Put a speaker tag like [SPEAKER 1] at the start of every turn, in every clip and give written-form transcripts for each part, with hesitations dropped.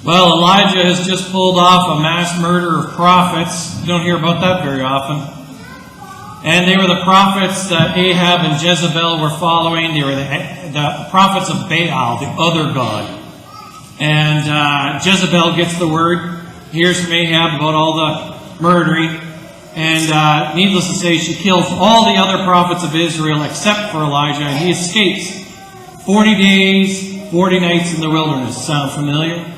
[SPEAKER 1] Well, Elijah has just pulled off a mass murder of prophets. You don't hear about that very often. And they were the prophets that Ahab and Jezebel were following. They were the prophets of Baal, the other god. And Jezebel gets the word, hears from Ahab about all the murdering. And needless to say, she kills all the other prophets of Israel except for Elijah. And he escapes 40 days, 40 nights in the wilderness. Sound familiar?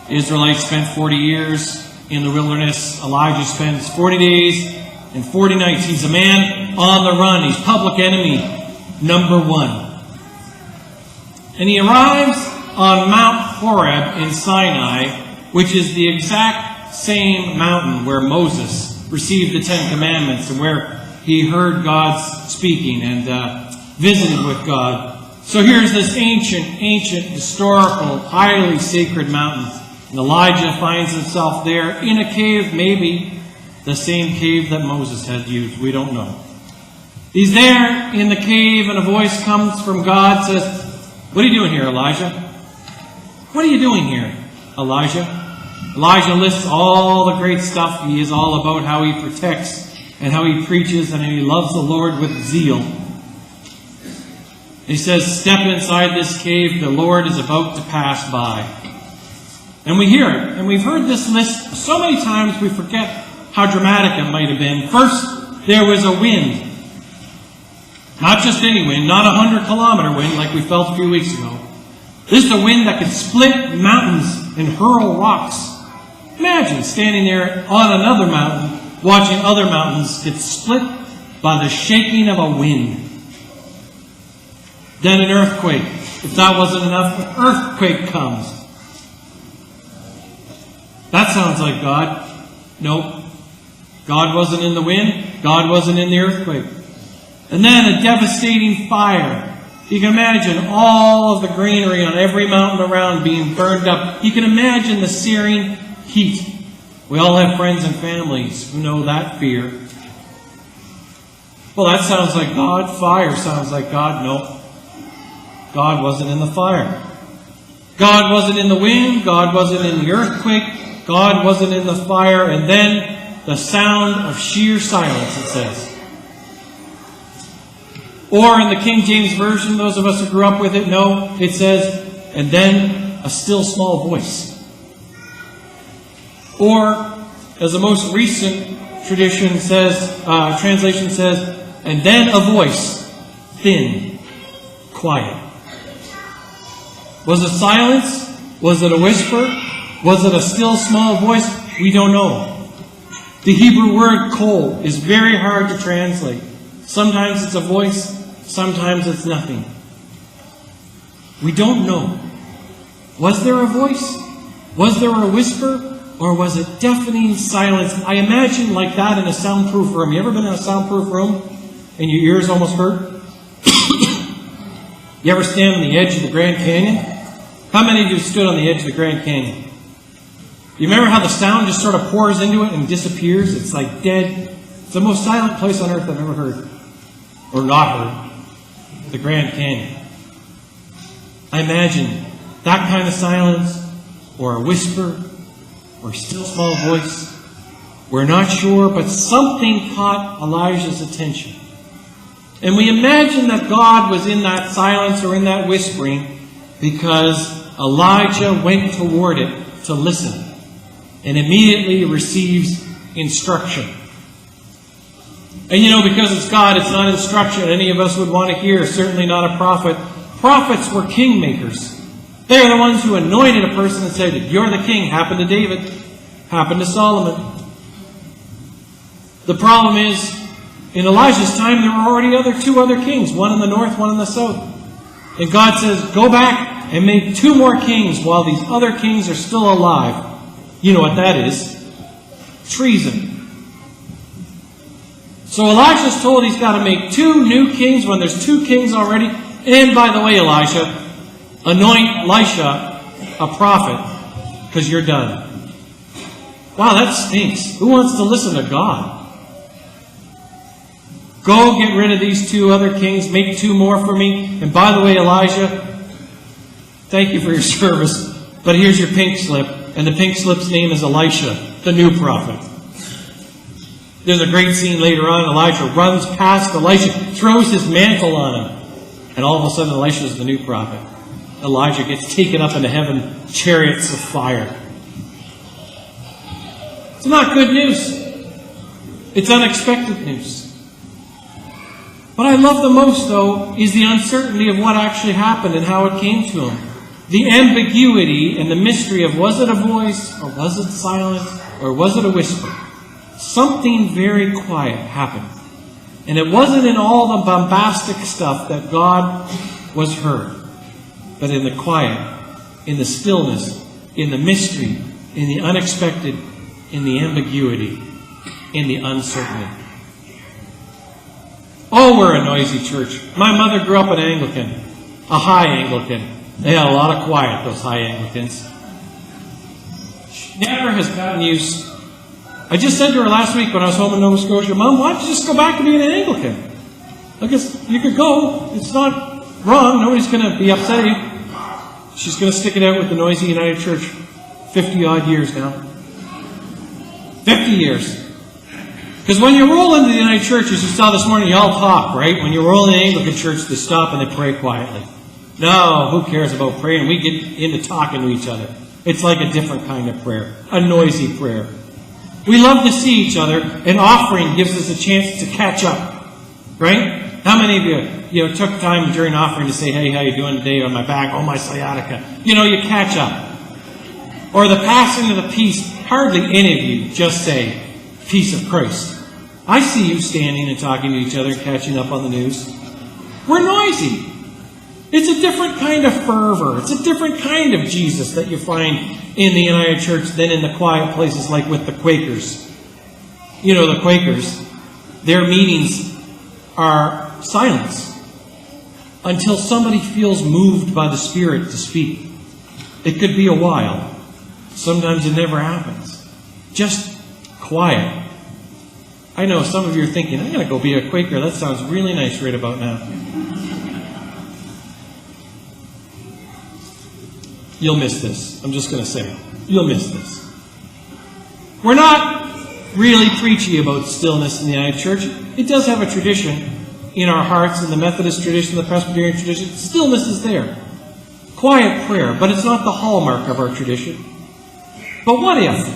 [SPEAKER 1] Israelites spent 40 years in the wilderness. Elijah spends 40 days and 40 nights. He's a man on the run. He's public enemy number one. And he arrives on Mount Horeb in Sinai, which is the exact same mountain where Moses received the Ten Commandments and where he heard God speaking and visited with God. So here's this ancient, historical, highly sacred mountain. And Elijah finds himself there in a cave, maybe the same cave that Moses had used. We don't know. He's there in the cave, and a voice comes from God, says, "What are you doing here, Elijah? What are you doing here, Elijah?" Elijah lists all the great stuff. He is all about how he protects and how he preaches and how he loves the Lord with zeal. He says, "Step inside this cave. The Lord is about to pass by." And we hear it. And we've heard this list so many times we forget how dramatic it might have been. First, there was a wind. Not just any wind, not a 100-kilometer wind like we felt a few weeks ago. This is a wind that could split mountains and hurl rocks. Imagine standing there on another mountain, watching other mountains get split by the shaking of a wind. Then an earthquake. If that wasn't enough, an earthquake comes. That sounds like God. Nope. God wasn't in the wind. God wasn't in the earthquake. And then a devastating fire. You can imagine all of the greenery on every mountain around being burned up. You can imagine the searing heat. We all have friends and families who know that fear. Well, that sounds like God. Fire sounds like God. Nope. God wasn't in the fire. God wasn't in the wind. God wasn't in the earthquake. God wasn't in the fire. And then the sound of sheer silence, it says. Or in the King James Version, those of us who grew up with it know, it says, and then a still small voice. Or, as the most recent tradition says, translation says, and then a voice, thin, quiet. Was it silence? Was it a whisper? Was it a still small voice? We don't know. The Hebrew word kol is very hard to translate. Sometimes it's a voice, sometimes it's nothing. We don't know. Was there a voice? Was there a whisper? Or was it deafening silence? I imagine like that in a soundproof room. You ever been in a soundproof room and your ears almost hurt? You ever stand on the edge of the Grand Canyon? How many of you stood on the edge of the Grand Canyon? You remember how the sound just sort of pours into it and disappears? It's like dead. It's the most silent place on earth I've ever heard. Or not heard. The Grand Canyon. I imagine that kind of silence, or a whisper, or a still small voice. We're not sure, but something caught Elijah's attention. And we imagine that God was in that silence or in that whispering because Elijah went toward it to listen and immediately receives instruction. And you know, because it's God, it's not instruction any of us would want to hear, certainly not a prophet. Prophets were kingmakers. They're the ones who anointed a person and said, you're the king. Happened to David. Happened to Solomon. The problem is, in Elijah's time, there were already two other kings. One in the north, one in the south. And God says, go back and make 2 more kings while these other kings are still alive. You know what that is. Treason. So Elijah's told he's got to make 2 new kings when there's 2 kings already. And by the way, Elijah, anoint Elisha a prophet because you're done. Wow, that stinks. Who wants to listen to God? Go get rid of these 2 other kings. Make 2 more for me. And by the way, Elijah, thank you for your service. But here's your pink slip, and the pink slip's name is Elisha, the new prophet. There's a great scene later on. Elijah runs past Elisha, throws his mantle on him, and all of a sudden Elisha's the new prophet. Elijah gets taken up into heaven, chariots of fire. It's not good news. It's unexpected news. What I love the most, though, is the uncertainty of what actually happened and how it came to him. The ambiguity and the mystery of, was it a voice, or was it silence, or was it a whisper? Something very quiet happened. And it wasn't in all the bombastic stuff that God was heard, but in the quiet, in the stillness, in the mystery, in the unexpected, in the ambiguity, in the uncertainty. Oh, we're a noisy church. My mother grew up an Anglican, a high Anglican. They had a lot of quiet, those high Anglicans. She never has gotten used. I just said to her last week when I was home in Nova Scotia, Mom, why don't you just go back to being an Anglican? I guess you could go. It's not wrong. Nobody's going to be upset at you. She's going to stick it out with the noisy United Church. 50-odd years now. 50 years. Because when you roll into the United Church, as you saw this morning, you all talk, right? When you roll in the Anglican Church, they stop and they pray quietly. No, who cares about praying? We get into talking to each other. It's like a different kind of prayer. A noisy prayer. We love to see each other, and offering gives us a chance to catch up. Right? How many of you took time during offering to say, hey, how you doing today on my back? Oh, my sciatica. You catch up. Or the passing of the peace, hardly any of you just say, peace of Christ. I see you standing and talking to each other and catching up on the news. We're noisy. It's a different kind of fervor. It's a different kind of Jesus that you find in the United Church than in the quiet places like with the Quakers. The Quakers, their meetings are silence until somebody feels moved by the Spirit to speak. It could be a while. Sometimes it never happens. Just quiet. I know some of you are thinking, I'm going to go be a Quaker. That sounds really nice right about now. You'll miss this. I'm just going to say it. You'll miss this. We're not really preachy about stillness in the United Church. It does have a tradition in our hearts, in the Methodist tradition, the Presbyterian tradition. Stillness is there. Quiet prayer, but it's not the hallmark of our tradition. But what if?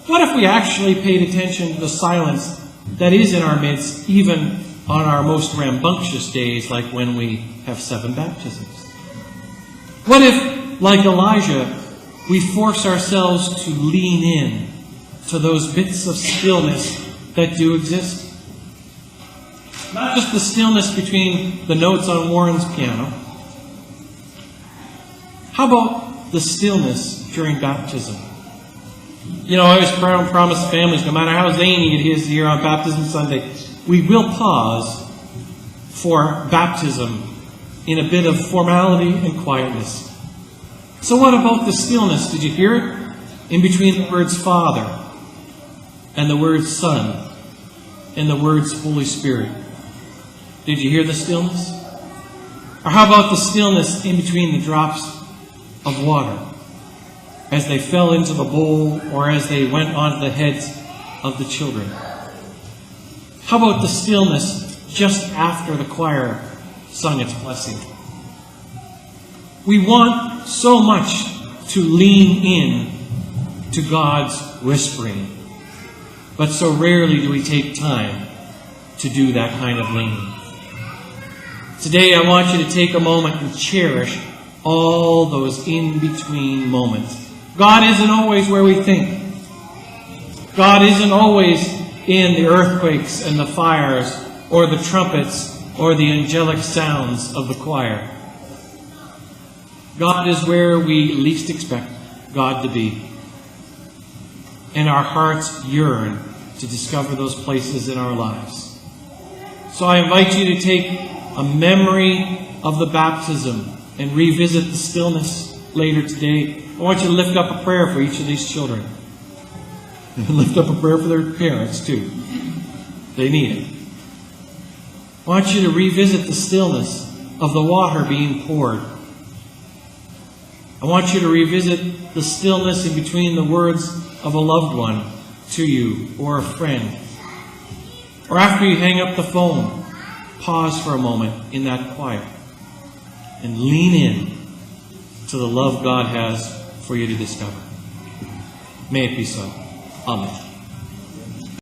[SPEAKER 1] What if we actually paid attention to the silence that is in our midst, even on our most rambunctious days, like when we have 7 baptisms? What if, like Elijah, we force ourselves to lean in to those bits of stillness that do exist? Not just the stillness between the notes on Warren's piano. How about the stillness during baptism? I always promise families, no matter how zany it is here on Baptism Sunday, we will pause for baptism in a bit of formality and quietness. So what about the stillness? Did you hear it? In between the words Father and the words Son and the words Holy Spirit. Did you hear the stillness? Or how about the stillness in between the drops of water as they fell into the bowl or as they went onto the heads of the children? How about the stillness just after the choir sung its blessing? We want so much to lean in to God's whispering, but so rarely do we take time to do that kind of leaning. Today I want you to take a moment and cherish all those in-between moments. God isn't always where we think. God isn't always in the earthquakes and the fires or the trumpets or the angelic sounds of the choir. God is where we least expect God to be. And our hearts yearn to discover those places in our lives. So I invite you to take a memory of the baptism and revisit the stillness later today. I want you to lift up a prayer for each of these children. And lift up a prayer for their parents too. They need it. I want you to revisit the stillness of the water being poured. I want you to revisit the stillness in between the words of a loved one to you or a friend. Or after you hang up the phone, pause for a moment in that quiet and lean in to the love God has for you to discover. May it be so. Amen.